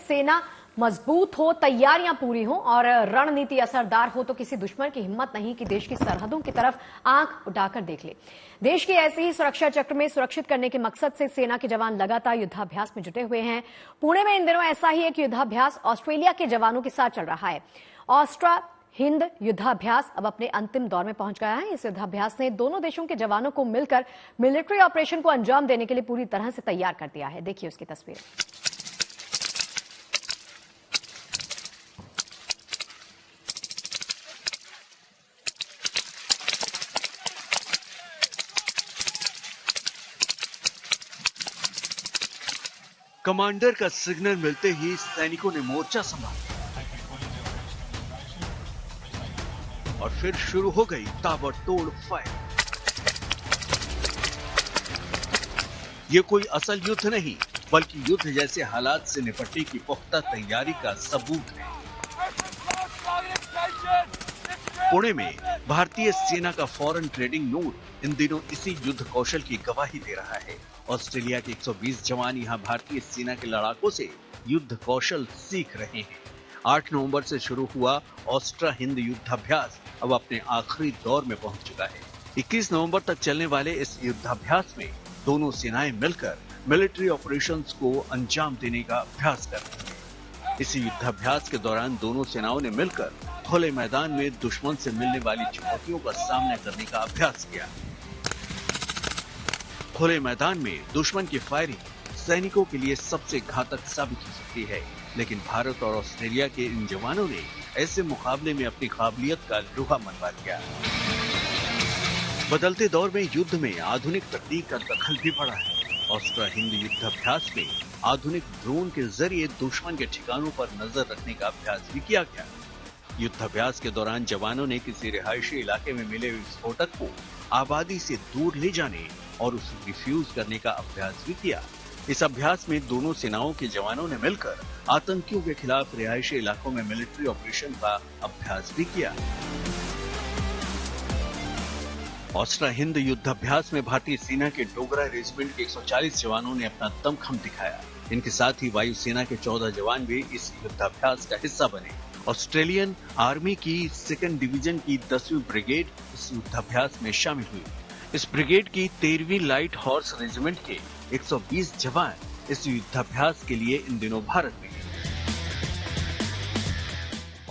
सेना मजबूत हो, तैयारियां पूरी हो और रणनीति असरदार हो तो किसी दुश्मन की हिम्मत नहीं कि देश की सरहदों की तरफ आंख उठाकर देख ले। देश की ऐसे ही सुरक्षा चक्र में सुरक्षित करने के मकसद से सेना के जवान लगातार युद्धाभ्यास में जुटे हुए हैं। पुणे में इन दिनों ऐसा ही एक युद्धाभ्यास ऑस्ट्रेलिया के जवानों के साथ चल रहा है। ऑस्ट्रा हिंद युद्धाभ्यास अब अपने अंतिम दौर में पहुंच गया है। इस युद्धाभ्यास ने दोनों देशों के जवानों को मिलकर मिलिट्री ऑपरेशन को अंजाम देने के लिए पूरी तरह से तैयार कर दिया है। देखिए उसकी तस्वीर। कमांडर का सिग्नल मिलते ही सैनिकों ने मोर्चा संभाला और फिर शुरू हो गई ताबड़तोड़ फायर। ये कोई असल युद्ध नहीं, बल्कि युद्ध जैसे हालात से निपटने की पुख्ता तैयारी का सबूत है। पुणे में भारतीय सेना का फॉरेन ट्रेडिंग नोट इन दिनों इसी युद्ध कौशल की गवाही दे रहा है। ऑस्ट्रेलिया के 120 जवान यहां भारतीय सेना के लड़ाकों से युद्ध कौशल सीख रहे हैं। 8 नवंबर से शुरू हुआ ऑस्ट्रा हिंद युद्धाभ्यास अब अपने आखिरी दौर में पहुंच चुका है। 21 नवंबर तक चलने वाले इस युद्धाभ्यास में दोनों सेनाएं मिलकर मिलिट्री ऑपरेशंस को अंजाम देने का अभ्यास कर रही हैं। इस युद्धाभ्यास के दौरान दोनों सेनाओं ने मिलकर खुले मैदान में दुश्मन से मिलने वाली चुनौतियों का सामना करने का अभ्यास किया। खुले मैदान में दुश्मन की फायरिंग सैनिकों के लिए सबसे घातक साबित हो सकती है, लेकिन भारत और ऑस्ट्रेलिया के इन जवानों ने ऐसे मुकाबले में अपनी काबिलियत का लोहा मनवा दिया। बदलते दौर में युद्ध में आधुनिक तकनीक का दखल भी पड़ा है। ऑस्ट्रा हिंद युद्धाभ्यास में आधुनिक ड्रोन के जरिए दुश्मन के ठिकानों पर नजर रखने का अभ्यास भी किया गया। युद्धाभ्यास के दौरान जवानों ने किसी रिहायशी इलाके में मिले विस्फोटक को आबादी से दूर ले जाने और उसे डिफ्यूज करने का अभ्यास भी किया। इस अभ्यास में दोनों सेनाओं के जवानों ने मिलकर आतंकियों के खिलाफ रिहायशी इलाकों में मिलिट्री ऑपरेशन का अभ्यास भी किया। ऑस्ट्रा हिंद युद्धाभ्यास में भारतीय सेना के डोगरा रेजिमेंट के 140 जवानों ने अपना दमखम दिखाया। इनके साथ ही वायुसेना के 14 जवान भी इस युद्धाभ्यास का हिस्सा बने। ऑस्ट्रेलियन आर्मी की 2nd डिवीजन की 10वीं ब्रिगेड इस युद्धाभ्यास में शामिल हुई। इस ब्रिगेड की 13वीं लाइट हॉर्स रेजिमेंट के 120 जवान इस युद्धाभ्यास के लिए इन दिनों भारत में हैं।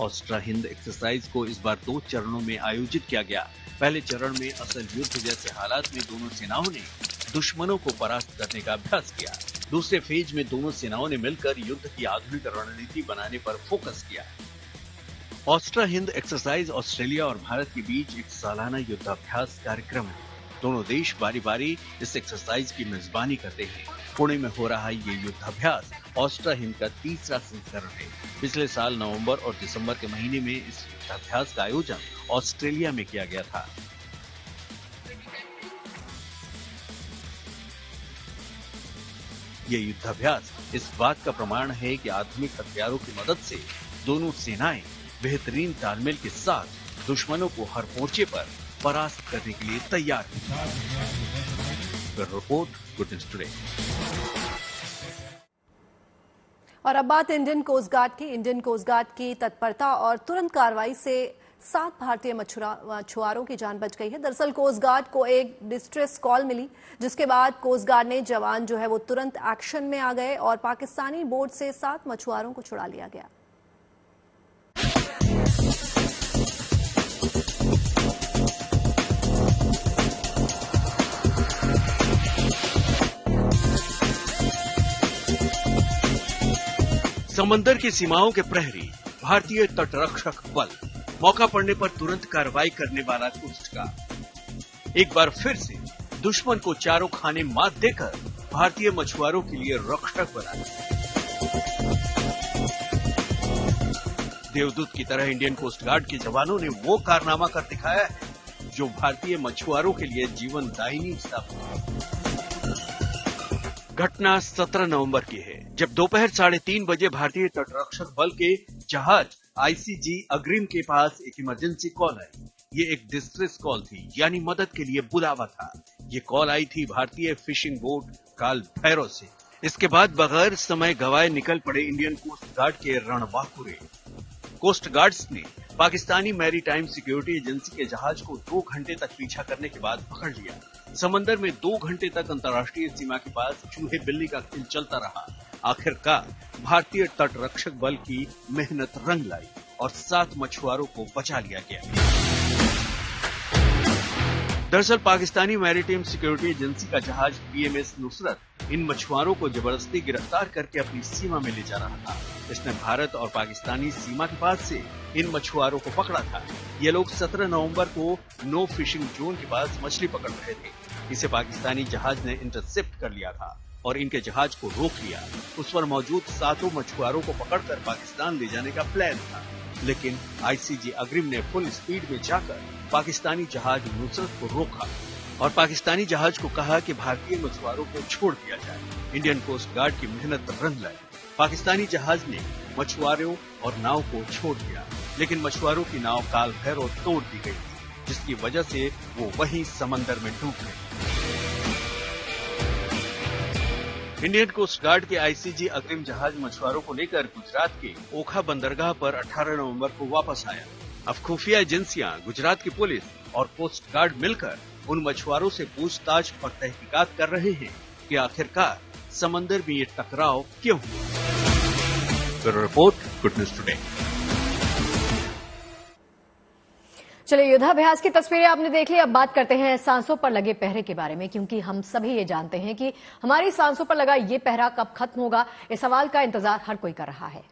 ऑस्ट्रा हिंद एक्सरसाइज को इस बार 2 चरणों में आयोजित किया गया। पहले चरण में असल युद्ध जैसे हालात में दोनों सेनाओं ने दुश्मनों को परास्त करने का अभ्यास किया। दूसरे फेज में दोनों सेनाओं ने मिलकर युद्ध की आधुनिक रणनीति बनाने पर फोकस किया। ऑस्ट्रा हिंद एक्सरसाइज ऑस्ट्रेलिया और भारत के बीच एक सालाना युद्धाभ्यास कार्यक्रम है। दोनों देश बारी बारी इस एक्सरसाइज की मेजबानी करते हैं। पुणे में हो रहा ये युद्धाभ्यास ऑस्ट्रा हिंद का 3रा संस्करण है। पिछले साल नवंबर और दिसंबर के महीने में इस युद्धाभ्यास का आयोजन ऑस्ट्रेलिया में किया गया था। ये युद्धाभ्यास इस बात का प्रमाण है कि आधुनिक हथियारों की मदद से दोनों सेनाएं बेहतरीन तालमेल के साथ दुश्मनों को हर मोर्चे पर परास्त करने के लिए तैयार है। Report good news today. और अब बात इंडियन कोस्ट गार्ड की। इंडियन कोस्ट गार्ड की तत्परता और तुरंत कार्रवाई से 7 भारतीय मछुआरों की जान बच गई है। दरअसल कोस्ट गार्ड को एक डिस्ट्रेस कॉल मिली, जिसके बाद कोस्ट गार्ड ने जवान जो है वो तुरंत एक्शन में आ गए और पाकिस्तानी बोट से 7 मछुआरों को छुड़ा लिया गया। समंदर की सीमाओं के प्रहरी भारतीय तटरक्षक बल, मौका पड़ने पर तुरंत कार्रवाई करने वाला कोस्ट गार्ड। एक बार फिर से दुश्मन को चारों खाने मात देकर भारतीय मछुआरों के लिए रक्षक बना। देवदूत की तरह इंडियन कोस्ट गार्ड के जवानों ने वो कारनामा कर दिखाया है जो भारतीय मछुआरों के लिए जीवनदायिनी साबित हुआ। घटना 17 नवंबर की है, जब दोपहर 3:30 बजे भारतीय तटरक्षक बल के जहाज आईसीजी अग्रिम के पास एक इमरजेंसी कॉल आई। ये एक डिस्ट्रेस कॉल थी, यानी मदद के लिए बुलावा था। ये कॉल आई थी भारतीय फिशिंग बोट काल भैरव से। इसके बाद बगैर समय गवाए निकल पड़े इंडियन कोस्ट गार्ड के रणबांकुरे। कोस्ट गार्ड्स ने पाकिस्तानी मैरीटाइम सिक्योरिटी एजेंसी के जहाज को 2 घंटे तक पीछा करने के बाद पकड़ लिया। समंदर में 2 घंटे तक अंतर्राष्ट्रीय सीमा के पास चूहे बिल्ली का खेल चलता रहा। आखिरकार भारतीय तट रक्षक बल की मेहनत रंग लाई और 7 मछुआरों को बचा लिया गया। दरअसल पाकिस्तानी मैरीटाइम सिक्योरिटी एजेंसी का जहाज PMS नुसरत इन मछुआरों को जबरदस्ती गिरफ्तार करके अपनी सीमा में ले जा रहा था। इसने भारत और पाकिस्तानी सीमा के पास से इन मछुआरों को पकड़ा था। ये लोग 17 नवंबर को नो फिशिंग जोन के पास मछली पकड़ रहे थे। इसे पाकिस्तानी जहाज ने इंटरसेप्ट कर लिया था और इनके जहाज को रोक लिया। उस पर मौजूद 7 मछुआरों को पकड़कर पाकिस्तान ले जाने का प्लान था, लेकिन ICG अग्रिम ने फुल स्पीड में जाकर पाकिस्तानी जहाज नुसरत को रोका और पाकिस्तानी जहाज को कहा कि भारतीय मछुआरों को छोड़ दिया जाए। इंडियन कोस्ट गार्ड की मेहनत रंग लाई। पाकिस्तानी जहाज ने मछुआरों और नाव को छोड़ दिया, लेकिन मछुआरों की नाव काल भैरव तोड़ दी गई, जिसकी वजह से वो वहीं समंदर में डूब गए। इंडियन कोस्ट गार्ड के ICG अग्रिम जहाज मछुआरों को लेकर गुजरात के ओखा बंदरगाह पर 18 नवंबर को वापस आया। अब खुफिया एजेंसियां, गुजरात की पुलिस और कोस्ट गार्ड मिलकर उन मछुआरों से पूछताछ और तहकीकात कर रहे हैं कि आखिरकार समंदर में ये टकराव क्यों हुआ। Bureau report, good news today. चलिए, युद्धाभ्यास की तस्वीरें आपने देख ली। अब बात करते हैं सांसों पर लगे पहरे के बारे में, क्योंकि हम सभी ये जानते हैं कि हमारी सांसों पर लगा ये पहरा कब खत्म होगा। इस सवाल का इंतजार हर कोई कर रहा है।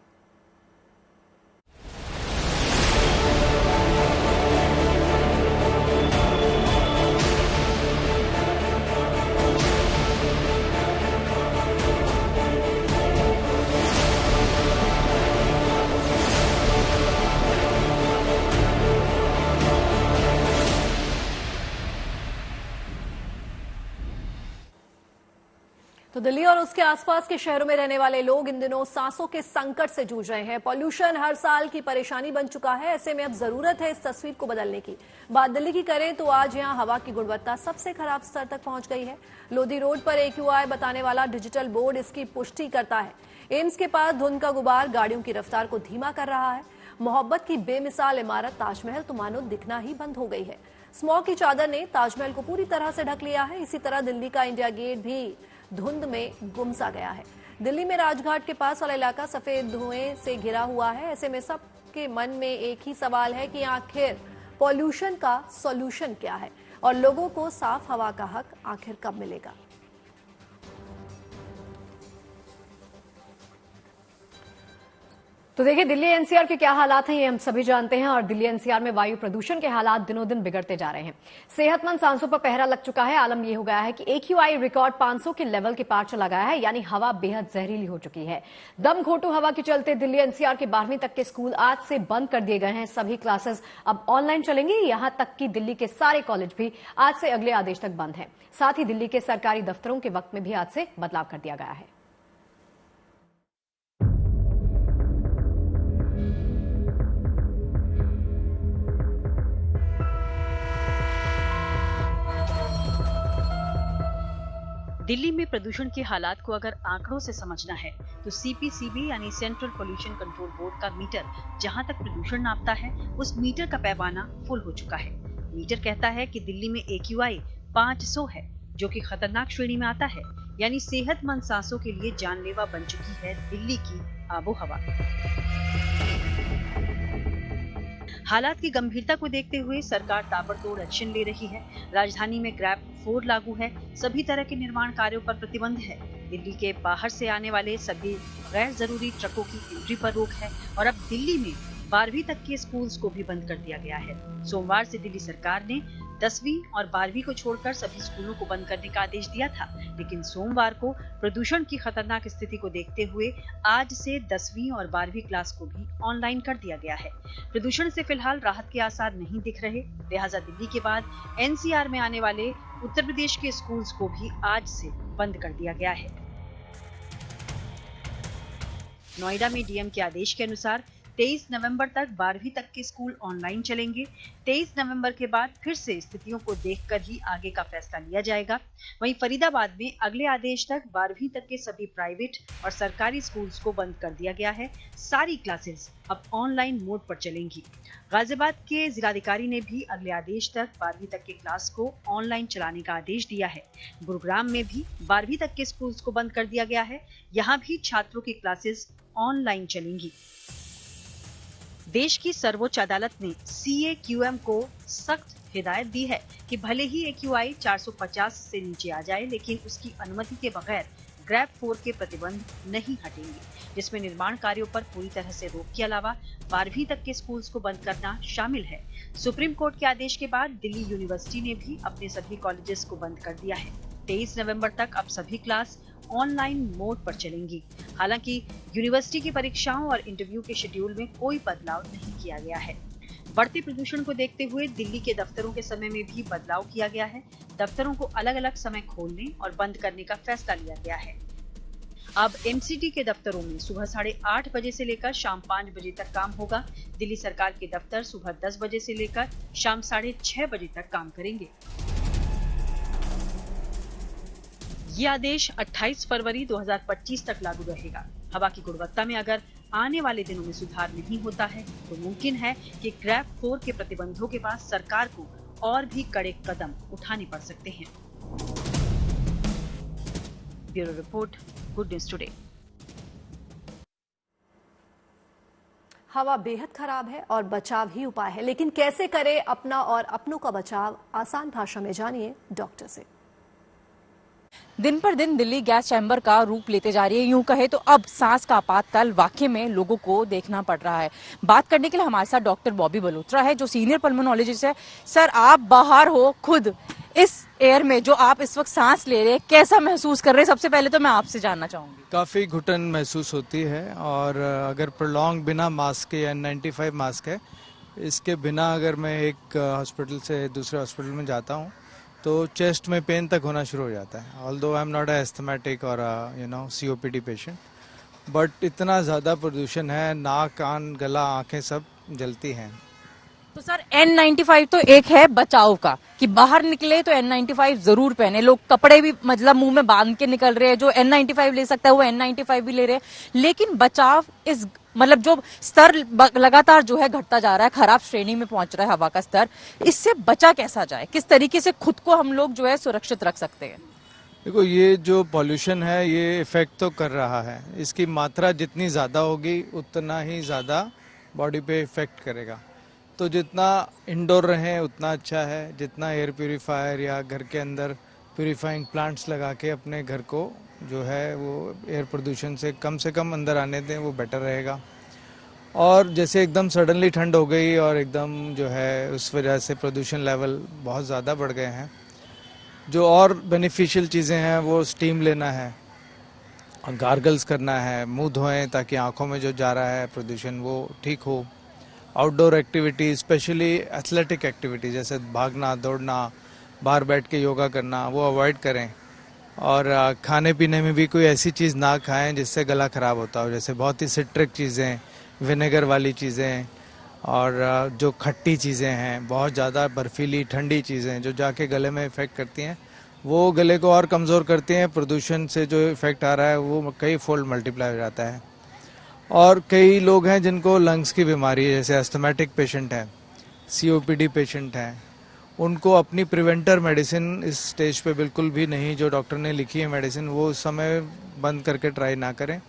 तो दिल्ली और उसके आसपास के शहरों में रहने वाले लोग इन दिनों सांसों के संकट से जूझ रहे हैं। पॉल्यूशन हर साल की परेशानी बन चुका है। ऐसे में अब जरूरत है इस तस्वीर को बदलने की। बात दिल्ली की करें तो आज यहां हवा की गुणवत्ता सबसे खराब स्तर तक पहुंच गई है। लोधी रोड पर AQI बताने वाला डिजिटल बोर्ड इसकी पुष्टि करता है। एम्स के पास धुंध का गुबार गाड़ियों की रफ्तार को धीमा कर रहा है। मोहब्बत की बेमिसाल इमारत ताजमहल तो मानो दिखना ही बंद हो गई है। स्मॉग की चादर ने ताजमहल को पूरी तरह से ढक लिया है। इसी तरह दिल्ली का इंडिया गेट भी धुंध में गुम सा गया है। दिल्ली में राजघाट के पास वाला इलाका सफेद धुएं से घिरा हुआ है। ऐसे में सबके मन में एक ही सवाल है कि आखिर पॉल्यूशन का सॉल्यूशन क्या है और लोगों को साफ हवा का हक आखिर कब मिलेगा। तो देखिए, दिल्ली NCR के क्या हालात हैं ये हम सभी जानते हैं और दिल्ली NCR में वायु प्रदूषण के हालात दिनों दिन बिगड़ते जा रहे हैं। सेहतमंद सांसों पर पहरा लग चुका है। आलम ये हो गया है कि AQI रिकॉर्ड 500 के लेवल के पार चला गया है, यानी हवा बेहद जहरीली हो चुकी है। दम घोटू हवा के चलते दिल्ली NCR के 12वीं तक के स्कूल आज से बंद कर दिए गए हैं। सभी क्लासेस अब ऑनलाइन चलेंगी। यहां तक कि दिल्ली के सारे कॉलेज भी आज से अगले आदेश तक बंद है। साथ ही दिल्ली के सरकारी दफ्तरों के वक्त में भी आज से बदलाव कर दिया गया है। दिल्ली में प्रदूषण के हालात को अगर आंकड़ों से समझना है तो CPCB यानी सेंट्रल पोल्यूशन कंट्रोल बोर्ड का मीटर जहां तक प्रदूषण नापता है उस मीटर का पैमाना फुल हो चुका है। मीटर कहता है कि दिल्ली में AQI 500 है, जो कि खतरनाक श्रेणी में आता है, यानी सेहतमंद सांसों के लिए जानलेवा बन चुकी है दिल्ली की आबोहवा। हालात की गंभीरता को देखते हुए सरकार ताबड़तोड़ एक्शन ले रही है। राजधानी में ग्रैब 4 लागू है। सभी तरह के निर्माण कार्यों पर प्रतिबंध है। दिल्ली के बाहर से आने वाले सभी गैर जरूरी ट्रकों की एंट्री पर रोक है और अब दिल्ली में 12वीं तक के स्कूल्स को भी बंद कर दिया गया है। सोमवार से दिल्ली सरकार ने 10वीं और 12वीं को छोड़कर सभी स्कूलों को बंद करने का आदेश दिया था, लेकिन सोमवार को प्रदूषण की खतरनाक स्थिति को देखते हुए आज से 10वीं और 12वीं क्लास को भी ऑनलाइन कर दिया गया है। प्रदूषण से फिलहाल राहत के आसार नहीं दिख रहे, लिहाजा दिल्ली के बाद NCR में आने वाले उत्तर प्रदेश के स्कूल्स को भी आज से बंद कर दिया गया है। नोएडा में DM के आदेश के अनुसार 23 नवंबर तक 12वीं तक के स्कूल ऑनलाइन चलेंगे। 23 नवंबर के बाद फिर से स्थितियों को देखकर ही आगे का फैसला लिया जाएगा। वहीं फरीदाबाद में अगले आदेश तक 12वीं तक के सभी प्राइवेट और सरकारी स्कूल्स को बंद कर दिया गया है। सारी क्लासेस अब ऑनलाइन मोड पर चलेंगी। गाजियाबाद के जिलाधिकारी ने भी अगले आदेश तक 12वीं तक के क्लास को ऑनलाइन चलाने का आदेश दिया है। गुरुग्राम में भी 12वीं तक के स्कूल्स को बंद कर दिया गया है। यहाँ भी छात्रों की क्लासेस ऑनलाइन चलेंगी। देश की सर्वोच्च अदालत ने CAQM को सख्त हिदायत दी है कि भले ही AQI 450 से नीचे आ जाए, लेकिन उसकी अनुमति के बगैर ग्रैब 4 के प्रतिबंध नहीं हटेंगे, जिसमें निर्माण कार्यों पर पूरी तरह से रोक के अलावा 12वीं तक के स्कूल्स को बंद करना शामिल है। सुप्रीम कोर्ट के आदेश के बाद दिल्ली यूनिवर्सिटी ने भी अपने सभी कॉलेजेस को बंद कर दिया है। 23 नवंबर तक अब सभी क्लास ऑनलाइन मोड पर चलेंगी। हालांकि यूनिवर्सिटी की परीक्षाओं और इंटरव्यू के शेड्यूल में कोई बदलाव नहीं किया गया है। बढ़ते प्रदूषण को देखते हुए दिल्ली के दफ्तरों के समय में भी बदलाव किया गया है। दफ्तरों को अलग अलग समय खोलने और बंद करने का फैसला लिया गया है। अब MCD के दफ्तरों में सुबह 8:30 बजे से लेकर शाम 5 बजे तक काम होगा। दिल्ली सरकार के दफ्तर सुबह 10 बजे से लेकर शाम 6:30 बजे तक काम करेंगे। ये आदेश 28 फरवरी 2025 तक लागू रहेगा। हवा की गुणवत्ता में अगर आने वाले दिनों में सुधार नहीं होता है तो मुमकिन है कि ग्रैब 4 के प्रतिबंधों के बाद सरकार को और भी कड़े कदम उठाने पड़ सकते हैं। Bureau report, good news today. हवा बेहद खराब है और बचाव ही उपाय है, लेकिन कैसे करें अपना और अपनों का बचाव? आसान भाषा में जानिए डॉक्टर से। दिन पर दिन दिल्ली गैस चैम्बर का रूप लेते जा रही है। यूं कहे तो अब सांस का आपातकाल वाकई में लोगों को देखना पड़ रहा है। बात करने के लिए हमारे साथ डॉक्टर बॉबी बलोत्रा है, जो सीनियर पल्मोनोलॉजिस्ट है। सर, आप बाहर हो खुद इस एयर में, जो आप इस वक्त सांस ले रहे हैं, कैसा महसूस कर रहे हैं? सबसे पहले तो मैं आपसे जानना चाहूंगी। काफ़ी घुटन महसूस होती है, और अगर प्रोलॉन्ग बिना मास्क के, N95 मास्क है, इसके बिना अगर मैं एक हॉस्पिटल से दूसरे हॉस्पिटल में जाता हूँ तो चेस्ट में पेन तक होना शुरू हो जाता है। Although I am not a asthmatic और COPD पेशेंट, बट इतना ज़्यादा प्रदूषण है, नाक, कान, गला, आंखें सब जलती हैं। तो सर, N95 तो एक है बचाव का, कि बाहर निकले तो N95 जरूर पहने। लोग कपड़े भी मतलब मुंह में बांध के निकल रहे हैं, जो N95 ले सकता है वो N95 भी ले रहे हैं। लेकिन बचाव इस मतलब जो स्तर लगातार जो है घटता जा रहा है, खराब श्रेणी में पहुंच रहा है हवा का स्तर, इससे बचा कैसा जाए? किस तरीके से खुद को हम लोग जो है सुरक्षित रख सकते हैं? देखो, ये जो पॉल्यूशन है ये इफेक्ट तो कर रहा है। इसकी मात्रा जितनी ज़्यादा होगी उतना ही ज़्यादा बॉडी पे इफेक्ट करेगा। तो जितना इंडोर रहें उतना अच्छा है। जितना एयर प्यूरिफायर या घर के अंदर प्यूरिफाइंग प्लांट्स लगा के अपने घर को जो है वो एयर प्रदूषण से कम अंदर आने दें, वो बेटर रहेगा। और जैसे एकदम सडनली ठंड हो गई और एकदम जो है उस वजह से प्रदूषण लेवल बहुत ज़्यादा बढ़ गए हैं, जो और बेनिफिशियल चीज़ें हैं वो स्टीम लेना है, गार्गल्स करना है, मुंह धोएं ताकि आंखों में जो जा रहा है प्रदूषण वो ठीक हो। Outdoor activity, specially athletic activity जैसे भागना, दौड़ना, बाहर बैठ के योगा करना, वो अवॉइड करें। और खाने पीने में भी कोई ऐसी चीज़ ना खाएं जिससे गला ख़राब होता हो, जैसे बहुत ही सिट्रिक चीज़ें, विनेगर वाली चीज़ें, और जो खट्टी चीज़ें हैं, बहुत ज़्यादा बर्फीली ठंडी चीज़ें जो जाके गले में इफ़ेक्ट करती हैं, वो गले को और कमज़ोर करती हैं। प्रदूषण से जो इफ़ेक्ट आ रहा है वो कई फोल्ड मल्टीप्लाई हो जाता है। और कई लोग हैं जिनको लंग्स की बीमारी है, जैसे एस्थमेटिक पेशेंट हैं, COPD पेशेंट हैं, उनको अपनी प्रिवेंटर मेडिसिन इस स्टेज पे बिल्कुल भी नहीं, जो डॉक्टर ने लिखी है मेडिसिन, वो उस समय बंद करके ट्राई ना करें।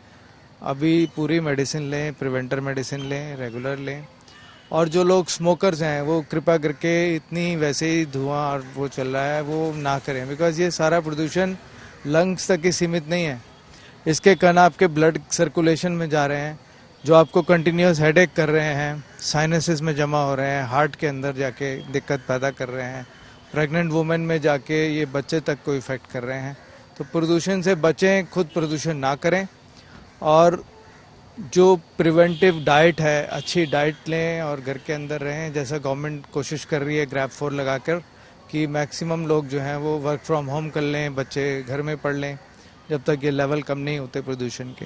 अभी पूरी मेडिसिन लें, प्रिवेंटर मेडिसिन लें, रेगुलर लें। और जो लोग स्मोकर्स हैं वो कृपया करके इतनी वैसे ही धुआं और वो चल रहा है वो ना करें, बिकॉज ये सारा प्रदूषण लंग्स तक ही सीमित नहीं है। इसके कण आपके ब्लड सर्कुलेशन में जा रहे हैं, जो आपको कंटिन्यूस हेडेक कर रहे हैं, साइनसेस में जमा हो रहे हैं, हार्ट के अंदर जाके दिक्कत पैदा कर रहे हैं, प्रेग्नेंट वुमेन में जाके ये बच्चे तक को इफेक्ट कर रहे हैं। तो प्रदूषण से बचें, खुद प्रदूषण ना करें, और जो प्रिवेंटिव डाइट है अच्छी डाइट लें और घर के अंदर रहें, जैसा गवर्नमेंट कोशिश कर रही है ग्रैब 4 लगाकर कि मैक्सिमम लोग जो हैं वो वर्क फ्रॉम होम कर लें, बच्चे घर में पढ़ लें, जब तक ये लेवल कम नहीं होते प्रदूषण के।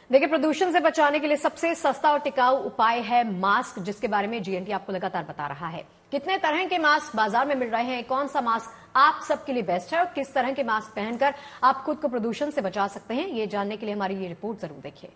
देखिए, प्रदूषण से बचाने के लिए सबसे सस्ता और टिकाऊ उपाय है मास्क, जिसके बारे में जीएनटी आपको लगातार बता रहा है। कितने तरह के मास्क बाजार में मिल रहे हैं, कौन सा मास्क आप सबके लिए बेस्ट है और किस तरह के मास्क पहनकर आप खुद को प्रदूषण से बचा सकते हैं, ये जानने के लिए हमारी ये रिपोर्ट जरूर देखिए।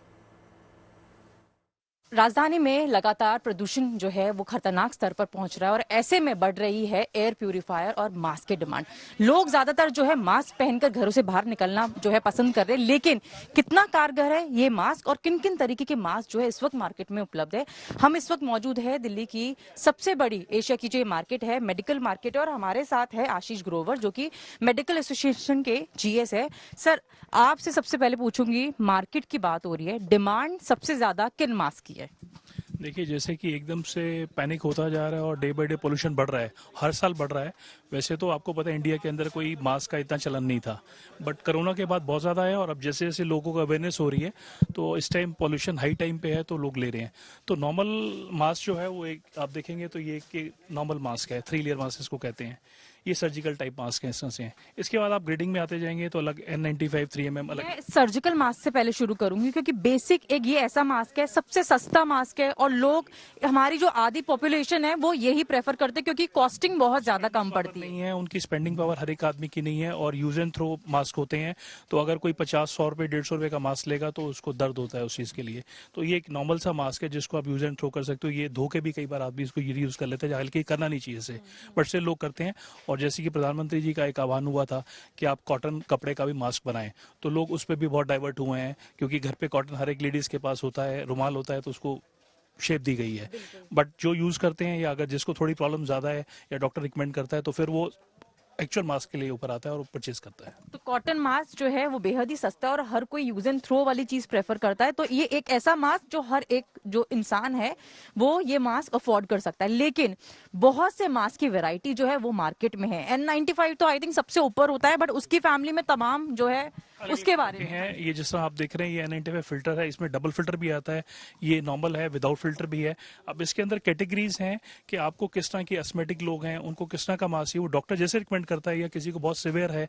राजधानी में लगातार प्रदूषण जो है वो खतरनाक स्तर पर पहुंच रहा है और ऐसे में बढ़ रही है एयर प्यूरिफायर और मास्क की डिमांड। लोग ज्यादातर जो है मास्क पहनकर घरों से बाहर निकलना जो है पसंद कर रहे हैं, लेकिन कितना कारगर है ये मास्क और किन किन तरीके के मास्क जो है इस वक्त मार्केट में उपलब्ध है। हम इस वक्त मौजूद है दिल्ली की सबसे बड़ी एशिया की जो मार्केट है, मेडिकल मार्केट, और हमारे साथ है आशीष ग्रोवर जो कि मेडिकल एसोसिएशन के जीएस है। सर, आपसे सबसे पहले पूछूंगी, मार्केट की बात हो रही है, डिमांड सबसे ज्यादा किन मास्क की है? देखिए, जैसे कि एकदम से पैनिक होता जा रहा है और डे बाय डे पोल्यूशन बढ़ रहा है, हर साल बढ़ रहा है। वैसे तो आपको पता है इंडिया के अंदर कोई मास्क का इतना चलन नहीं था, बट कोरोना के बाद बहुत ज़्यादा है और अब जैसे जैसे लोगों को अवेयरनेस हो रही है तो इस टाइम पोल्यूशन हाई टाइम पे है तो लोग ले रहे हैं। तो नॉर्मल मास्क जो है वो एक आप देखेंगे तो ये एक नॉर्मल मास्क है, 3 लेयर मास्क इसको कहते हैं। ये सर्जिकल टाइप मास्क है, इस तरह से है। इसके बाद आप ग्रेडिंग में आते जाएंगे तो अलग N95 3mm अलग। मैं सर्जिकल मास्क से पहले शुरू करूंगी क्योंकि बेसिक एक ये ऐसा मास्क है, सबसे सस्ता मास्क है और लोग, हमारी जो आधी पॉपुलेशन है वो यही प्रेफर करते हैं क्योंकि कॉस्टिंग बहुत ज्यादा कम पड़ती नहीं है, उनकी स्पेंडिंग पावर हर एक आदमी की नहीं है और यूज एंड थ्रो मास्क होते हैं। तो अगर कोई 50-100 रुपए 150 रुपए का मास्क लेगा तो उसको दर्द होता है उस चीज के लिए। तो ये एक नॉर्मल सा मास्क है जिसको आप यूज एंड थ्रो कर सकते हो। ये धो के भी कई बार आदमी इसको यूज कर लेते हैं, हालांकि करना नहीं चाहिए इसे, बट से लोग करते हैं। और जैसे कि प्रधानमंत्री जी का एक आह्वान हुआ था कि आप कॉटन कपड़े का भी मास्क बनाएं, तो लोग उस पर भी बहुत डाइवर्ट हुए हैं क्योंकि घर पे कॉटन हर एक लेडीज के पास होता है, रुमाल होता है, तो उसको शेप दी गई है। बट जो यूज करते हैं या अगर जिसको थोड़ी प्रॉब्लम ज्यादा है या डॉक्टर रिकमेंड करता है तो फिर वो एक्चुअल मास्क के लिए ऊपर आता है और परचेज करता है। तो कॉटन मास्क जो है वो बेहद ही सस्ता है और हर कोई यूज एंड थ्रो वाली चीज प्रेफर करता है। तो ये एक ऐसा मास्क जो हर एक जो इंसान है वो ये मास्क अफोर्ड कर सकता है। लेकिन बहुत से मास्क की वैरायटी जो है वो मार्केट में है। N95 तो आई थिंक सबसे ऊपर होता है, बट उसकी फैमिली में तमाम जो है उसके बारे में है। ये जिस तरह आप देख रहे हैं ये N95 फिल्टर है, इसमें डबल फिल्टर भी आता है, ये नॉर्मल है, विदाउट फिल्टर भी है। अब इसके अंदर कैटेगरीज हैं कि आपको किस तरह की एस्थमेटिक लोग हैं उनको किस तरह का मास्क है, वो डॉक्टर जैसे रिकमेंड करता है, या किसी को बहुत सिवियर है,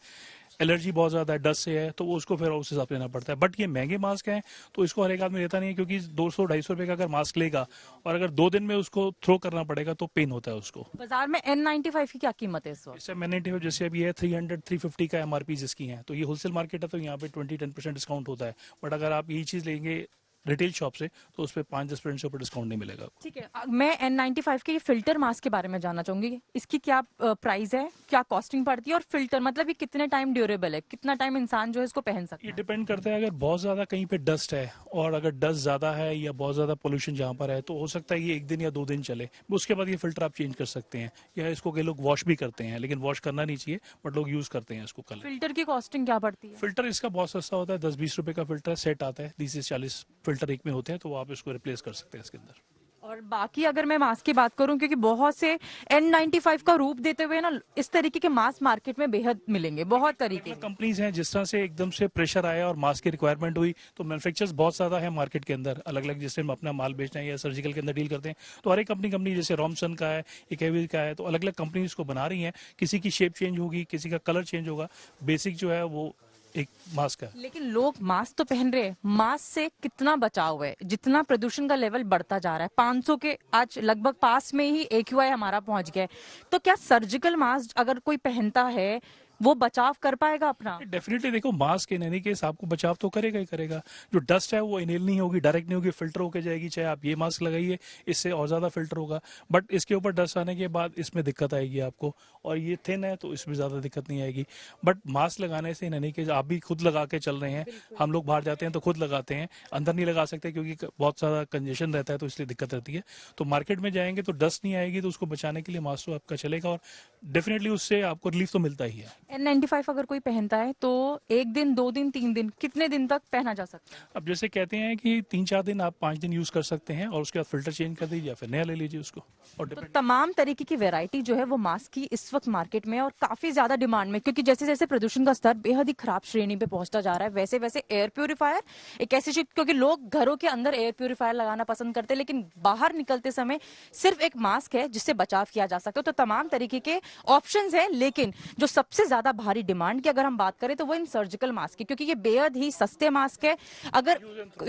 एलर्जी बहुत ज्यादा है, डस्ट से है, तो वो उसको फिर उस हिसाब से लेना पड़ता है। बट ये महंगे मास्क हैं तो इसको हर एक आदमी लेता नहीं है क्योंकि 200-250 रुपए का अगर मास्क लेगा और अगर 2 दिन में उसको थ्रो करना पड़ेगा तो पेन होता है उसको। बाजार में N95 की क्या कीमत है इस वक्त? इससे N95 जैसे अभी है 300-350 का MRP जिसकी है, तो ये होलसेल मार्केट है तो यहाँ पे 20-10% डिस्काउंट होता है। बट अगर आप यही चीज लेंगे रिटेल शॉप से तो उस पर 5-10% से ऊपर डिस्काउंट नहीं मिलेगा। ठीक है, मैं N95 के फिल्टर मास्क के बारे में जानना चाहूंगी। इसकी क्या प्राइस है, क्या कॉस्टिंग पड़ती है और फिल्टर मतलब ये कितने टाइम ड्यूरेबल है, कितना टाइम इंसान जो है इसको पहन सकता है? ये डिपेंड करता है, अगर बहुत ज्यादा कहीं पे डस्ट है और अगर डस्ट ज्यादा है या बहुत ज्यादा पोल्यूशन जहाँ पर है तो हो सकता है ये 1 दिन या 2 दिन चले। उसके बाद ये फिल्टर आप चेंज कर सकते हैं, या इसको कई लोग वॉश भी करते हैं, लेकिन वॉश करना नहीं चाहिए, बट लोग यूज करते हैं इसको। कल फिल्टर की कॉस्टिंग क्या पड़ती है? फिल्टर इसका बहुत सस्ता होता है, 10-20 रुपए का फिल्टर सेट आता है, 30 से 40 फिल्टर एक में होते हैं, तो आप इसको रिप्लेस कर सकते हैं इसके अंदर। और बाकी अगर मैं मास्क की बात करूं, क्योंकि बहुत से N95 का रूप देते हुए ना इस तरीके के मास्क मार्केट में बेहद मिलेंगे, बहुत तरीके के कंपनीज हैं। जिस तरह से एकदम से प्रेशर आया और मास्क की रिक्वायरमेंट हुई तो मैन्युफैक्चरर्स बहुत ज्यादा है मार्केट के अंदर, अलग अलग, जिससे हम अपना माल बेचना है या सर्जिकल के अंदर डील करते हैं, तो हर एक कंपनी जैसे रॉमसन का है, एक का है, तो अलग अलग कंपनी इसको बना रही है। किसी की शेप चेंज होगी, किसी का कलर चेंज होगा, बेसिक जो है वो एक मास्क है। लेकिन लोग मास्क तो पहन रहे हैं, मास्क से कितना बचाव है? जितना प्रदूषण का लेवल बढ़ता जा रहा है, 500 के आज लगभग पास में ही AQI हमारा पहुंच गया है, तो क्या सर्जिकल मास्क अगर कोई पहनता है वो बचाव कर पाएगा अपना? डेफिनेटली देखो, मास्क इन एनी केस आपको बचाव तो करेगा ही करेगा। जो डस्ट है वो इनहेल नहीं होगी, डायरेक्ट नहीं होगी, फिल्टर होकर जाएगी। चाहे आप ये मास्क लगाइए, इससे और ज्यादा फिल्टर होगा, बट इसके ऊपर डस्ट आने के बाद इसमें दिक्कत आएगी आपको, और ये थिन है तो इसमें ज्यादा दिक्कत नहीं आएगी। बट मास्क लगाने से इन एनी केस आप भी खुद लगा के चल रहे हैं, हम लोग बाहर जाते हैं तो खुद लगाते हैं, अंदर नहीं लगा सकते क्योंकि बहुत ज्यादा कंजेशन रहता है, तो इसलिए दिक्कत रहती है। तो मार्केट में जाएंगे तो डस्ट नहीं आएगी, तो उसको बचाने के लिए मास्क तो आपका चलेगा और डेफिनेटली उससे आपको रिलीफ तो मिलता ही है। N95 अगर कोई पहनता है तो 1 दिन, 2 दिन, 3 दिन, कितने दिन तक पहना जा सकता है? अब जैसे कहते हैं कि 3-4 दिन, आप 5 दिन यूज कर सकते हैं और उसके बाद फिल्टर चेंज कर दीजिए या फिर नया ले लीजिए उसको। और तो तमाम तरीके की वैरायटी जो है वो मास्क की इस वक्त मार्केट में और काफी ज्यादा डिमांड में, क्योंकि जैसे जैसे प्रदूषण का स्तर बेहद ही खराब श्रेणी पे पहुंचता जा रहा है, वैसे वैसे एयर प्यूरिफायर एक ऐसी चीज, क्योंकि लोग घरों के अंदर एयर प्यूरिफायर लगाना पसंद करते हैं लेकिन बाहर निकलते समय सिर्फ एक मास्क है जिससे बचाव किया जा सकता है। तो तमाम तरीके के ऑप्शंस है, लेकिन जो सबसे ज्यादा ज्यादा भारी डिमांड की अगर हम बात करें तो वो इन सर्जिकल मास्क की, क्योंकि ये बेहद ही सस्ते मास्क है। अगर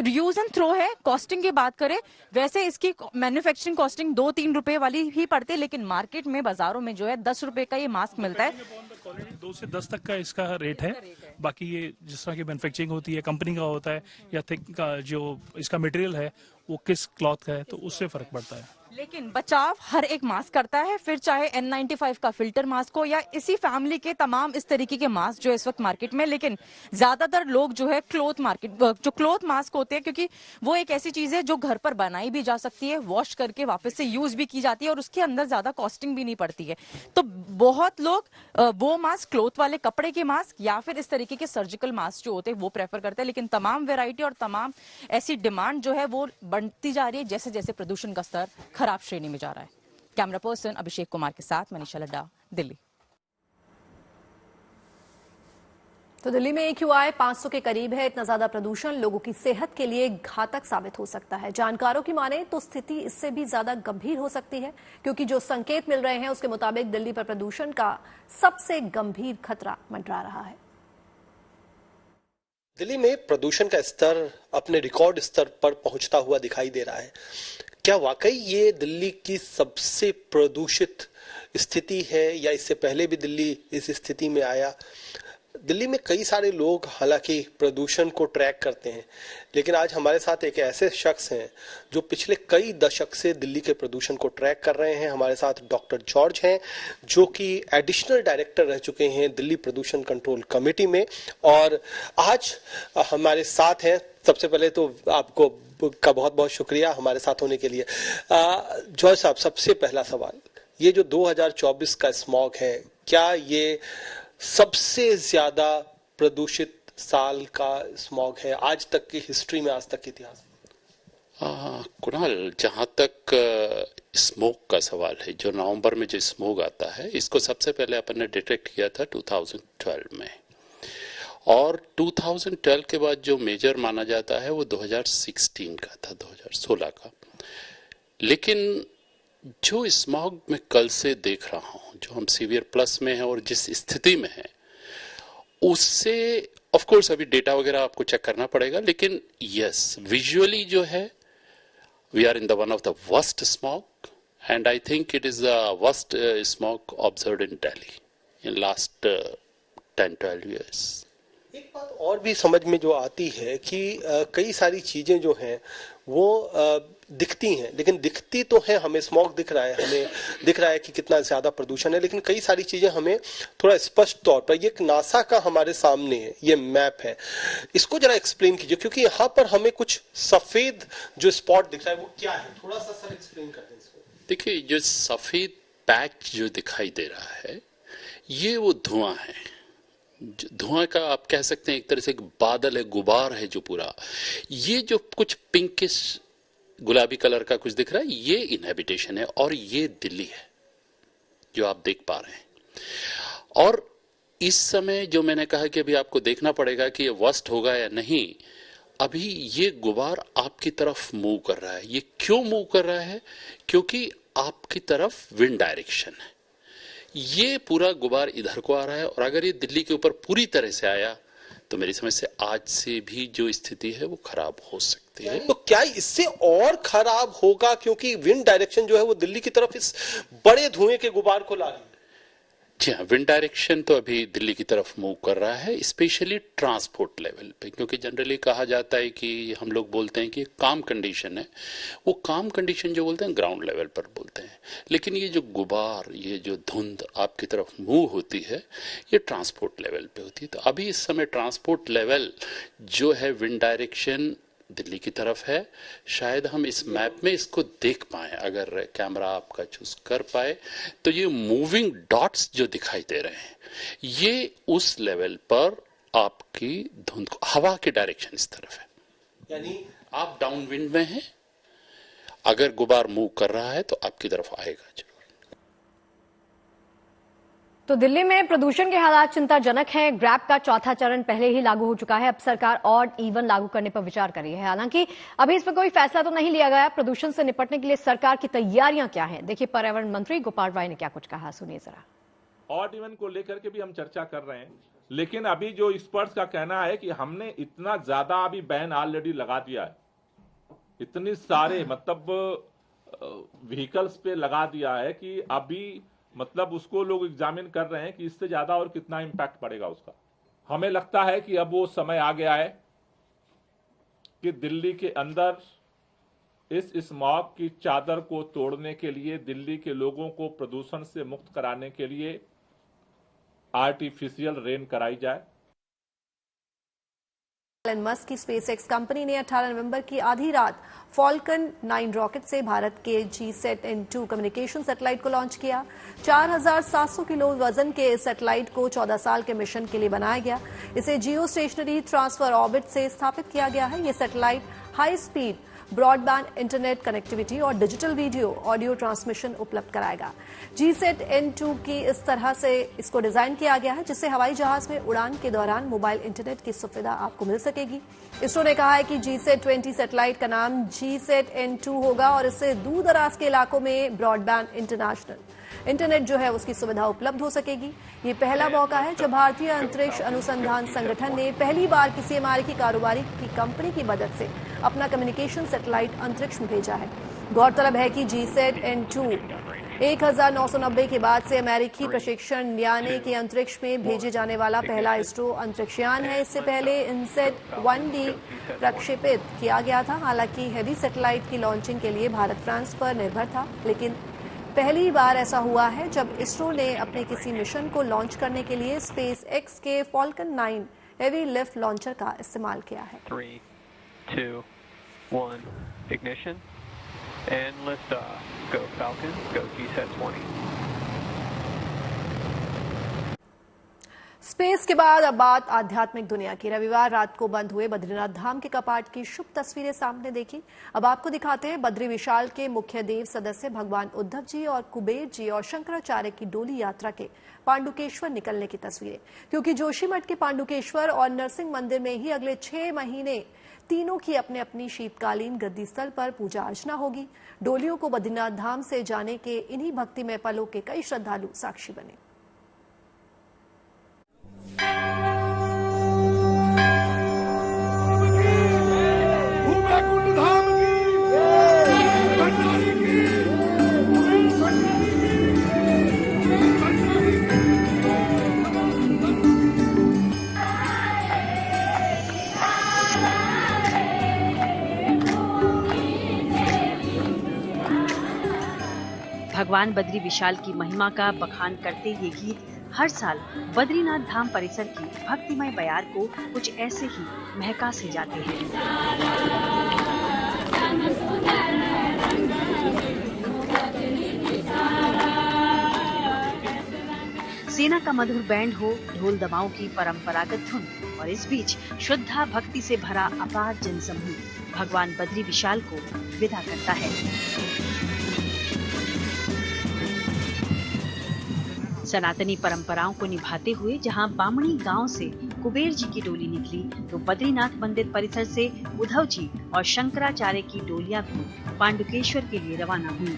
यूज एंड थ्रो है, कॉस्टिंग की बात करें वैसे इसकी मैन्युफैक्चरिंग कॉस्टिंग 2-3 रुपए वाली ही पड़ती है, लेकिन मार्केट में बाजारों में जो है 10 रुपए का ये मास्क मिलता है। 2 से 10 तक का इसका रेट है। बाकी ये जिस तरह की मैन्युफैक्चरिंग होती है, कंपनी का होता है या थिक का जो इसका मटेरियल है वो किस क्लॉथ का है, तो उससे फर्क पड़ता है। लेकिन बचाव हर एक मास्क करता है, फिर चाहे N95 का फिल्टर मास्क हो या इसी फैमिली के तमाम इस तरीके के मास्क जो इस वक्त मार्केट में। लेकिन ज्यादातर लोग जो है जो क्लॉथ मास्क होते हैं, क्योंकि वो एक ऐसी चीज है जो घर पर बनाई भी जा सकती है, वॉश करके वापस से यूज भी की जाती है और उसके अंदर ज्यादा कॉस्टिंग भी नहीं पड़ती है। तो बहुत लोग वो मास्क, क्लॉथ वाले कपड़े के मास्क या फिर इस तरीके के सर्जिकल मास्क जो होते हैं वो प्रेफर करते हैं। लेकिन तमाम वेराइटी और तमाम ऐसी डिमांड जो है वो बढ़ती जा रही है जैसे जैसे प्रदूषण का स्तर खराब श्रेणी में जा रहा है। कैमरा पर्सन अभिषेक कुमार के साथ मनीषा लड्डा, दिल्ली। तो दिल्ली में AQI 500 के करीब है। इतना ज्यादा प्रदूषण लोगों की सेहत के लिए घातक साबित हो सकता है। जानकारों की माने तो स्थिति इससे भी ज्यादा गंभीर हो सकती है, क्योंकि जो संकेत मिल रहे हैं उसके मुताबिक दिल्ली पर प्रदूषण का सबसे गंभीर खतरा मंडरा रहा है। दिल्ली में प्रदूषण का स्तर अपने रिकॉर्ड स्तर पर पहुंचता हुआ दिखाई दे रहा है। क्या वाकई ये दिल्ली की सबसे प्रदूषित स्थिति है या इससे पहले भी दिल्ली इस स्थिति में आया? दिल्ली में कई सारे लोग हालांकि प्रदूषण को ट्रैक करते हैं, लेकिन आज हमारे साथ एक ऐसे शख्स हैं जो पिछले कई दशक से दिल्ली के प्रदूषण को ट्रैक कर रहे हैं। हमारे साथ डॉक्टर जॉर्ज हैं जो कि एडिशनल डायरेक्टर रह चुके हैं दिल्ली प्रदूषण कंट्रोल कमेटी में, और आज हमारे साथ हैं। सबसे पहले तो आपको का बहुत बहुत शुक्रिया हमारे साथ होने के लिए। जॉर्ज साहब, सबसे पहला सवाल, ये जो 2024 का स्मॉग है, क्या ये सबसे ज्यादा प्रदूषित साल का स्मॉग है आज तक की हिस्ट्री में, आज तक के इतिहास में? कुणाल, जहां तक स्मोक का सवाल है, जो नवंबर में जो स्मोक आता है, इसको सबसे पहले अपन ने डिटेक्ट किया था 2012 में, और 2012 के बाद जो मेजर माना जाता है वो 2016 का था, 2016 का। लेकिन जो स्मॉग मैं कल से देख रहा हूं, जो हम सीवियर प्लस में है और जिस स्थिति में है, उससे ऑफ कोर्स अभी डेटा वगैरह आपको चेक करना पड़ेगा, लेकिन यस, विजुअली जो है we are in the one of the worst smog, and I think it is the worst smog observed in Delhi in last 10-12 years। एक बात और भी समझ में जो आती है कि कई सारी चीजें जो हैं वो दिखती हैं, लेकिन दिखती तो है, हमें स्मॉग दिख रहा है, हमें दिख रहा है कि कितना ज्यादा प्रदूषण है, लेकिन कई सारी चीजें हमें थोड़ा स्पष्ट तौर पर, ये नासा का हमारे सामने है, ये मैप है, इसको जरा एक्सप्लेन कीजिए, क्योंकि यहाँ पर हमें कुछ सफेद जो स्पॉट दिख रहा है वो क्या है, थोड़ा सा सर एक्सप्लेन कर दें इसको। देखिए, जो सफेद पैच जो दिखाई दे रहा है, ये वो धुआं है। धुआं का आप कह सकते हैं एक तरह से एक बादल है, गुबार है जो पूरा, ये जो कुछ पिंकिश गुलाबी कलर का कुछ दिख रहा है, ये इनहैबिटेशन है, और ये दिल्ली है जो आप देख पा रहे हैं। और इस समय जो मैंने कहा कि अभी आपको देखना पड़ेगा कि ये वर्स्ट होगा या नहीं, अभी ये गुबार आपकी तरफ मूव कर रहा है। ये क्यों मूव कर रहा है? क्योंकि आपकी तरफ विंड डायरेक्शन है, ये पूरा गुबार इधर को आ रहा है, और अगर ये दिल्ली के ऊपर पूरी तरह से आया तो मेरी समझ से आज से भी जो स्थिति है वो खराब हो सकती है। तो क्या इससे और खराब होगा, क्योंकि विंड डायरेक्शन जो है वो दिल्ली की तरफ इस बड़े धुएं के गुबार को ला रही है? जी हाँ, विंड डायरेक्शन तो अभी दिल्ली की तरफ मूव कर रहा है, स्पेशली ट्रांसपोर्ट लेवल पे, क्योंकि जनरली कहा जाता है कि हम लोग बोलते हैं कि काम कंडीशन है, वो काम कंडीशन जो बोलते हैं ग्राउंड लेवल पर बोलते हैं, लेकिन ये जो गुबार, ये जो धुंध आपकी तरफ मूव होती है, ये ट्रांसपोर्ट लेवल पे होती है। तो अभी इस समय ट्रांसपोर्ट लेवल जो है विंड डायरेक्शन दिल्ली की तरफ है। शायद हम इस मैप में इसको देख पाए, अगर कैमरा आपका चूज कर पाए, तो ये मूविंग डॉट्स जो दिखाई दे रहे हैं, ये उस लेवल पर आपकी धुंध को, हवा की डायरेक्शन इस तरफ है, यानी आप डाउन विंड में हैं, अगर गुबार मूव कर रहा है तो आपकी तरफ आएगा जरूर। तो दिल्ली में प्रदूषण के हालात चिंताजनक हैं। ग्रैप का चौथा चरण पहले ही लागू हो चुका है। अब सरकार ऑड इवन लागू करने पर विचार कर रही है। हालांकि अभी इस पर कोई फैसला तो नहीं लिया गया। प्रदूषण से निपटने के लिए सरकार की तैयारियां क्या हैं, देखिए पर्यावरण मंत्री गोपाल राय ने क्या कुछ कहा, सुनिए जरा। ऑड इवन को लेकर के भी हम चर्चा कर रहे हैं, लेकिन अभी जो एक्सपर्ट्स का कहना है कि हमने इतना ज्यादा अभी बैन ऑलरेडी लगा दिया है, इतनी सारे मतलब व्हीकल्स पे लगा दिया है कि अभी मतलब उसको लोग एग्जामिन कर रहे हैं कि इससे ज्यादा और कितना इम्पैक्ट पड़ेगा उसका। हमें लगता है कि अब वो समय आ गया है कि दिल्ली के अंदर इस स्मॉग की चादर को तोड़ने के लिए, दिल्ली के लोगों को प्रदूषण से मुक्त कराने के लिए आर्टिफिशियल रेन कराई जाए। एलन मस्क की स्पेसएक्स कंपनी ने 18 नवंबर की आधी रात फॉल्कन 9 रॉकेट से भारत के GSAT-N2 कम्युनिकेशन सैटेलाइट को लॉन्च किया। 4700 किलो वजन के इस सैटेलाइट को 14 साल के मिशन के लिए बनाया गया। इसे जियो स्टेशनरी ट्रांसफर ऑर्बिट से स्थापित किया गया है। ये satellite high speed broadband internet connectivity और डिजिटल वीडियो ऑडियो ट्रांसमिशन उपलब्ध कराएगा। GSAT-N2 की इस तरह से इसको डिजाइन किया गया है जिससे हवाई जहाज में उड़ान के दौरान मोबाइल इंटरनेट की सुविधा आपको मिल सकेगी। इसरो ने कहा है कि GSAT-20 सैटेलाइट का नाम GSAT-N2 होगा और इससे दूर दराज के इलाकों में ब्रॉडबैंड इंटरनेट जो है उसकी सुविधा उपलब्ध हो सकेगी। ये पहला मौका है जब भारतीय अंतरिक्ष अनुसंधान संगठन ने पहली बार किसी अमेरिकी कारोबारी की कंपनी की मदद से अपना कम्युनिकेशन सैटेलाइट अंतरिक्ष में भेजा है। गौरतलब है कि GSAT-N2 1990 के बाद से अमेरिकी प्रशिक्षण यानी के अंतरिक्ष में भेजे जाने वाला पहला इसरो अंतरिक्षयान है। इससे पहले INSAT-1D प्रक्षेपित किया गया था। हालांकि हेवी सैटेलाइट की लॉन्चिंग के लिए भारत फ्रांस पर निर्भर था, लेकिन पहली बार ऐसा हुआ है जब इसरो ने अपने किसी मिशन को लॉन्च करने के लिए SpaceX के फॉल्कन 9 हेवी लिफ्ट लॉन्चर का इस्तेमाल किया है। 3, 2, 1, ignition and lift off. Go Falcon, go GSAT-20. Space के बाद अब बात आध्यात्मिक दुनिया की। रविवार रात को बंद हुए बद्रीनाथ धाम के कपाट की शुभ तस्वीरें सामने देखी। अब आपको दिखाते हैं बद्री विशाल के मुख्य देव सदस्य भगवान उद्धव जी और कुबेर जी और शंकराचार्य की डोली यात्रा के पांडुकेश्वर निकलने की तस्वीरें, क्योंकि जोशीमठ के पांडुकेश्वर और नरसिंह मंदिर में ही अगले 6 महीने तीनों की अपने अपनी शीतकालीन गद्दी स्थल पर पूजा अर्चना होगी। डोलियों को बद्रीनाथ धाम से जाने के इन्हीं भक्तिमय पलों के कई श्रद्धालु साक्षी बने। भगवान बद्री विशाल की महिमा का बखान करते ये गीत हर साल बद्रीनाथ धाम परिसर की भक्तिमय बयार को कुछ ऐसे ही महका से जाते हैं। सेना का मधुर बैंड हो, ढोल दमाओं की परंपरागत धुन और इस बीच श्रद्धा भक्ति से भरा अपार जनसमूह भगवान बद्री विशाल को विदा करता है। सनातनी परंपराओं को निभाते हुए जहां बामणी गांव से कुबेर जी की डोली निकली, तो बद्रीनाथ मंदिर परिसर से उद्धव जी और शंकराचार्य की डोलियां भी पांडुकेश्वर के लिए रवाना हुई।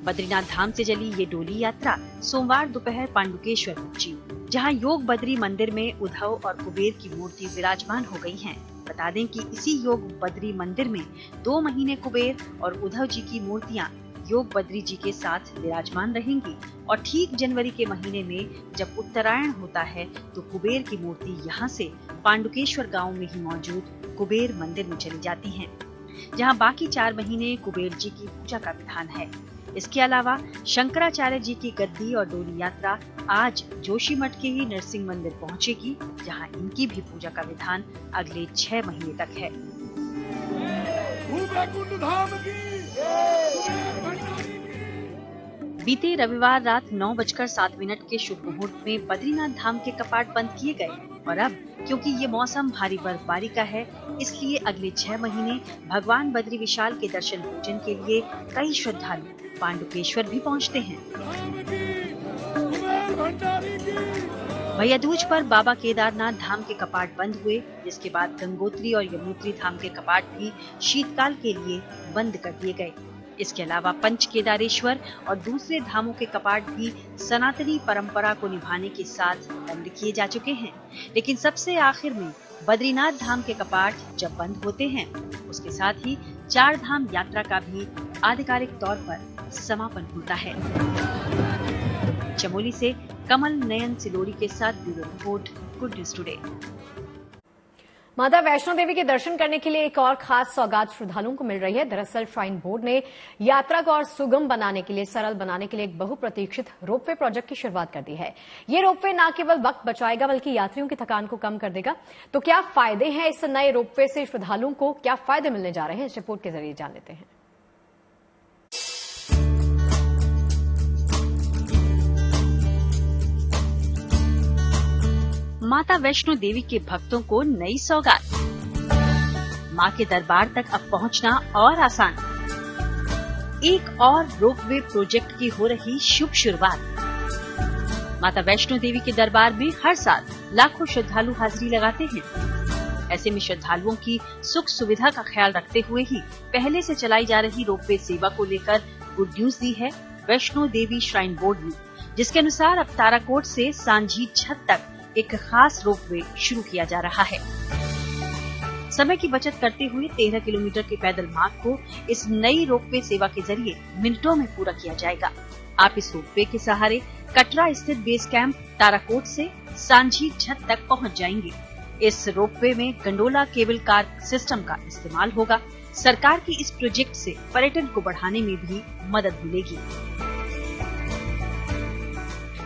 बद्रीनाथ धाम से चली ये डोली यात्रा सोमवार दोपहर पांडुकेश्वर पहुंची, जहां योग बद्री मंदिर में उद्धव और कुबेर की मूर्ति विराजमान हो गई हैं। बता दें कि इसी योग बद्री मंदिर में 2 महीने कुबेर और उद्धव जी की मूर्तियां योग बद्री जी के साथ विराजमान रहेंगी और ठीक जनवरी के महीने में जब उत्तरायण होता है तो कुबेर की मूर्ति यहाँ से पांडुकेश्वर गांव में ही मौजूद कुबेर मंदिर में चली जाती हैं, जहाँ बाकी 4 महीने कुबेर जी की पूजा का विधान है। इसके अलावा शंकराचार्य जी की गद्दी और डोली यात्रा आज जोशीमठ के ही नरसिंह मंदिर पहुंचेगी, जहां इनकी भी पूजा का विधान अगले 6 महीने तक है। बीते रविवार रात 9:07 के शुभ मुहूर्त में बद्रीनाथ धाम के कपाट बंद किए गए और अब क्योंकि ये मौसम भारी बर्फबारी का है, इसलिए अगले 6 महीने भगवान बद्री विशाल के दर्शन पूजन के लिए कई श्रद्धालु पांडुकेश्वर भी पहुंचते हैं। भैया-दूज पर बाबा केदारनाथ धाम के कपाट बंद हुए, जिसके बाद गंगोत्री और यमुनोत्री धाम के कपाट भी शीतकाल के लिए बंद कर दिए गए। इसके अलावा पंच केदारेश्वर और दूसरे धामों के कपाट भी सनातनी परंपरा को निभाने के साथ बंद किए जा चुके हैं। लेकिन सबसे आखिर में बद्रीनाथ धाम के कपाट जब बंद होते हैं, उसके साथ ही 4 धाम यात्रा का भी आधिकारिक तौर पर समापन होता है। चमोली से कमल नयन सिलोरी के साथ bureau report, good news today. माता वैष्णो देवी के दर्शन करने के लिए एक और खास सौगात श्रद्धालुओं को मिल रही है। दरअसल श्राइन बोर्ड ने यात्रा को और सुगम बनाने के लिए, सरल बनाने के लिए एक बहुप्रतीक्षित रोपवे प्रोजेक्ट की शुरुआत कर दी है। ये रोपवे न केवल वक्त बचाएगा बल्कि यात्रियों की थकान को कम कर देगा। तो क्या फायदे हैं इस नए रोपवे से? श्रद्धालुओं को क्या फायदे मिलने जा रहे हैं, इस रिपोर्ट के जरिए जान लेते हैं। माता वैष्णो देवी के भक्तों को नई सौगात। मां के दरबार तक अब पहुंचना और आसान। एक और रोपवे प्रोजेक्ट की हो रही शुभ शुरुआत। माता वैष्णो देवी के दरबार में हर साल लाखों श्रद्धालु हाजिरी लगाते हैं। ऐसे में श्रद्धालुओं की सुख सुविधा का ख्याल रखते हुए ही पहले से चलाई जा रही रोपवे सेवा को लेकर गुड न्यूज दी है वैष्णो देवी श्राइन बोर्ड ने, जिसके अनुसार अब ताराकोट से सांझी छत तक एक खास रोपवे शुरू किया जा रहा है। समय की बचत करते हुए 13 किलोमीटर के पैदल मार्ग को इस नई रोपवे सेवा के जरिए मिनटों में पूरा किया जाएगा। आप इस रोपवे के सहारे कटरा स्थित बेस कैंप ताराकोट से सांझी छत तक पहुंच जाएंगे। इस रोपवे में गंडोला केबल कार सिस्टम का इस्तेमाल होगा। सरकार की इस प्रोजेक्ट से पर्यटन को बढ़ाने में भी मदद मिलेगी।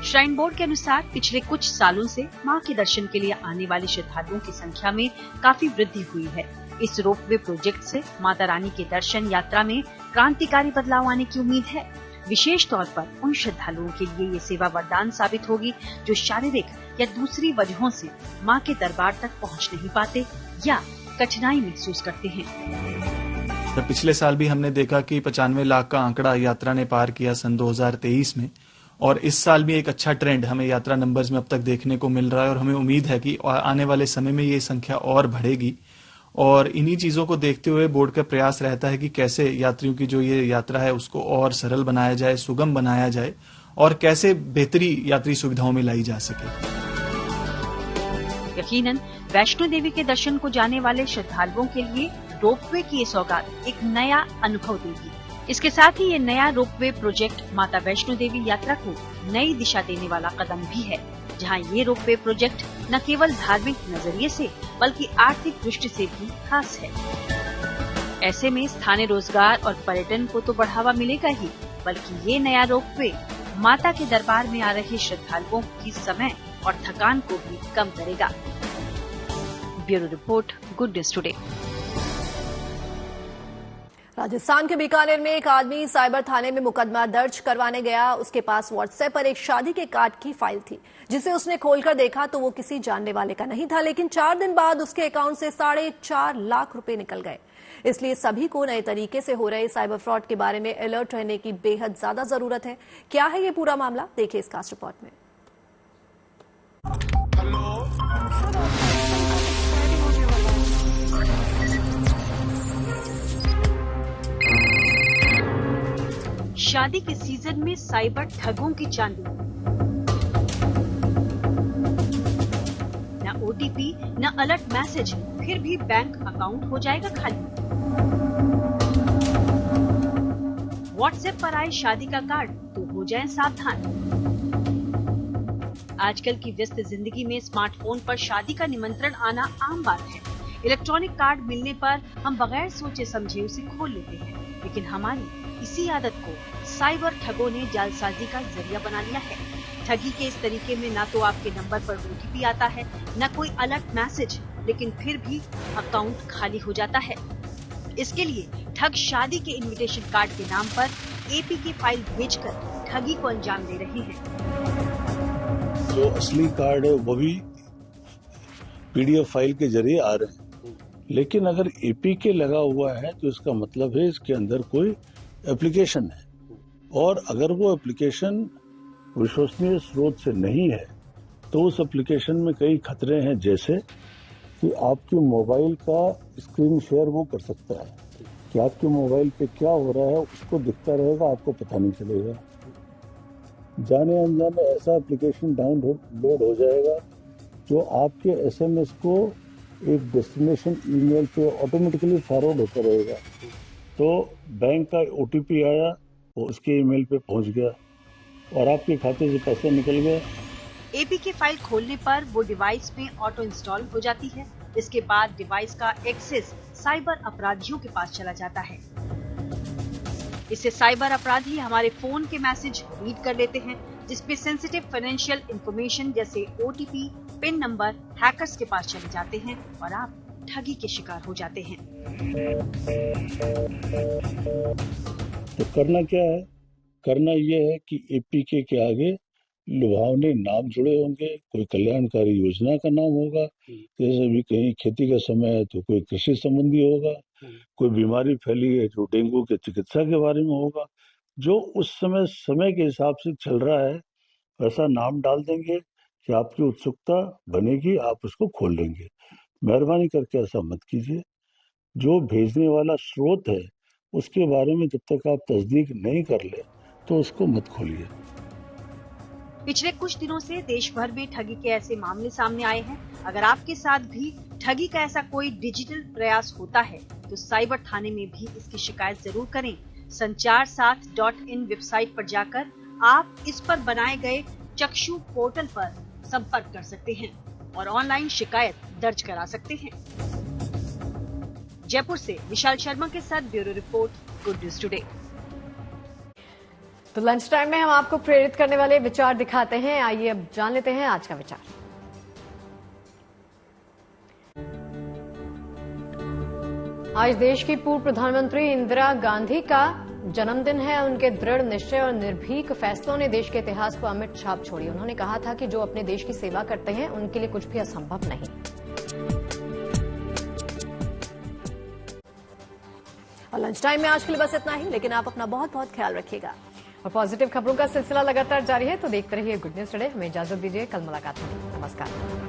श्राइन बोर्ड के अनुसार पिछले कुछ सालों से मां के दर्शन के लिए आने वाले श्रद्धालुओं की संख्या में काफी वृद्धि हुई है। इस रोपवे प्रोजेक्ट से माता रानी के दर्शन यात्रा में क्रांतिकारी बदलाव आने की उम्मीद है। विशेष तौर पर उन श्रद्धालुओं के लिए ये सेवा वरदान साबित होगी जो शारीरिक या दूसरी वजहों से मां के दरबार तक पहुंच नहीं पाते या कठिनाई महसूस करते हैं। पिछले साल भी हमने देखा कि 95 लाख का आंकड़ा यात्रा ने पार किया सन 2023 में, और इस साल भी एक अच्छा ट्रेंड हमें यात्रा नंबर्स में अब तक देखने को मिल रहा है और हमें उम्मीद है कि आने वाले समय में ये संख्या और बढ़ेगी। और इन्हीं चीजों को देखते हुए बोर्ड का प्रयास रहता है कि कैसे यात्रियों की जो ये यात्रा है उसको और सरल बनाया जाए, सुगम बनाया जाए और कैसे बेहतरी यात्री सुविधाओं में लाई जा सके। यकीनन वैष्णो देवी के दर्शन को जाने वाले श्रद्धालुओं के लिए रोपवे की ये सौगात एक नया अनुभव देगी। इसके साथ ही ये नया रोपवे प्रोजेक्ट माता वैष्णो देवी यात्रा को नई दिशा देने वाला कदम भी है, जहां ये रोपवे प्रोजेक्ट न केवल धार्मिक नजरिए से बल्कि आर्थिक दृष्टि से भी खास है। ऐसे में स्थानीय रोजगार और पर्यटन को तो बढ़ावा मिलेगा ही, बल्कि ये नया रोपवे माता के दरबार में आ रहे श्रद्धालुओं की समय और थकान को भी कम करेगा। Bureau report, good news today. Rajasthan के बीकानेर में एक आदमी साइबर थाने में मुकदमा दर्ज करवाने गया। उसके पास व्हाट्सएप पर एक शादी के कार्ड की फाइल थी, जिसे उसने खोलकर देखा तो वो किसी जानने वाले का नहीं था। लेकिन 4 दिन बाद उसके अकाउंट से 4.5 लाख रुपए निकल गए। इसलिए सभी को नए तरीके से हो रहे साइबर फ्रॉड के बारे में अलर्ट रहने की बेहद ज्यादा जरूरत है। क्या है ये पूरा मामला, देखिए इस खास रिपोर्ट में। शादी के सीजन में साइबर ठगों की चांदी। न ओटीपी न अलर्ट मैसेज, फिर भी बैंक अकाउंट हो जाएगा खाली। व्हाट्सएप पर आए शादी का कार्ड तो हो जाएं सावधान। आजकल की व्यस्त जिंदगी में स्मार्टफोन पर शादी का निमंत्रण आना आम बात है। इलेक्ट्रॉनिक कार्ड मिलने पर हम बगैर सोचे समझे उसे खोल लेते हैं, लेकिन हमारी इसी आदत को साइबर ठगों ने जालसाजी का जरिया बना लिया है। ठगी के इस तरीके में न तो आपके नंबर पर ओटीपी आता है, न कोई अलर्ट मैसेज, लेकिन फिर भी अकाउंट खाली हो जाता है। इसके लिए ठग शादी के इनविटेशन कार्ड के नाम पर एपीके फाइल भेजकर ठगी को अंजाम दे रहे हैं। जो असली कार्ड है वो भी पीडीएफ फाइल के जरिए आ रहे हैं, लेकिन अगर एपीके लगा हुआ है तो इसका मतलब है इसके अंदर कोई एप्लीकेशन है, और अगर वो एप्लीकेशन विश्वसनीय स्रोत से नहीं है तो उस एप्लीकेशन में कई खतरे हैं, जैसे कि आपके मोबाइल का स्क्रीन शेयर वो कर सकता है कि आपके मोबाइल पे क्या हो रहा है उसको दिखता रहेगा, आपको पता नहीं चलेगा। जाने अनजाने ऐसा एप्लीकेशन डाउनलोड हो जाएगा जो आपके एसएमएस को एक डेस्टिनेशन ईमेल पे ऑटोमेटिकली फॉरवर्ड होता रहेगा। तो बैंक का ओटीपी आया, वो उसके ईमेल पे पहुंच गया और आपके खाते से पैसे निकल गए। एपीके फाइल खोलने पर वो डिवाइस में ऑटो इंस्टॉल हो जाती है। इसके बाद डिवाइस का एक्सेस साइबर अपराधियों के पास चला जाता है। इससे साइबर अपराधी हमारे फोन के मैसेज रीड कर लेते हैं, जिसमें सेंसिटिव फाइनेंशियल इंफॉर्मेशन जैसे ओटीपी, पिन नंबर हैकर्स के पास चले जाते हैं और आप ठगी के शिकार हो जाते हैं। तो करना क्या है? करना यह है कि एपीके के आगे लुभावने नाम जुड़े होंगे। कोई कल्याणकारी योजना का नाम होगा, जैसे भी कहीं खेती का समय है तो कोई कृषि संबंधी होगा, कोई बीमारी फैली है जो डेंगू के चिकित्सा के बारे में होगा। जो उस समय के हिसाब से चल रहा है वैसा नाम डाल देंगे कि आपकी उत्सुकता बनेगी, आप उसको खोल लेंगे। मेहरबानी करके ऐसा मत कीजिए। जो भेजने वाला स्रोत है उसके बारे में जब तक आप तस्दीक नहीं कर ले तो उसको मत खोलिए। पिछले कुछ दिनों से देश भर में ठगी के ऐसे मामले सामने आए हैं। अगर आपके साथ भी ठगी का ऐसा कोई डिजिटल प्रयास होता है तो साइबर थाने में भी इसकी शिकायत जरूर करें। sanchar7.in वेबसाइट पर जाकर आप इस पर बनाए गए चक्षु पोर्टल पर संपर्क कर सकते हैं और ऑनलाइन शिकायत दर्ज करा सकते हैं। जयपुर से विशाल शर्मा के साथ bureau report, good news today. तो लंच टाइम में हम आपको प्रेरित करने वाले विचार दिखाते हैं। आइए अब जान लेते हैं आज का विचार। आज देश की पूर्व प्रधानमंत्री इंदिरा गांधी का जन्मदिन है। उनके दृढ़ निश्चय और निर्भीक फैसलों ने देश के इतिहास पर अमिट छाप छोड़ी। उन्होंने कहा था कि जो अपने देश की सेवा करते हैं उनके लिए कुछ भी असंभव नहीं। और लंच टाइम में आज के लिए बस इतना ही, लेकिन आप अपना बहुत बहुत ख्याल रखिएगा। और पॉजिटिव खबरों का सिलसिला लगातार जारी है, तो देखते रहिए गुड न्यूज टुडे। हमें इजाजत दीजिए, कल मुलाकात होगी। नमस्कार।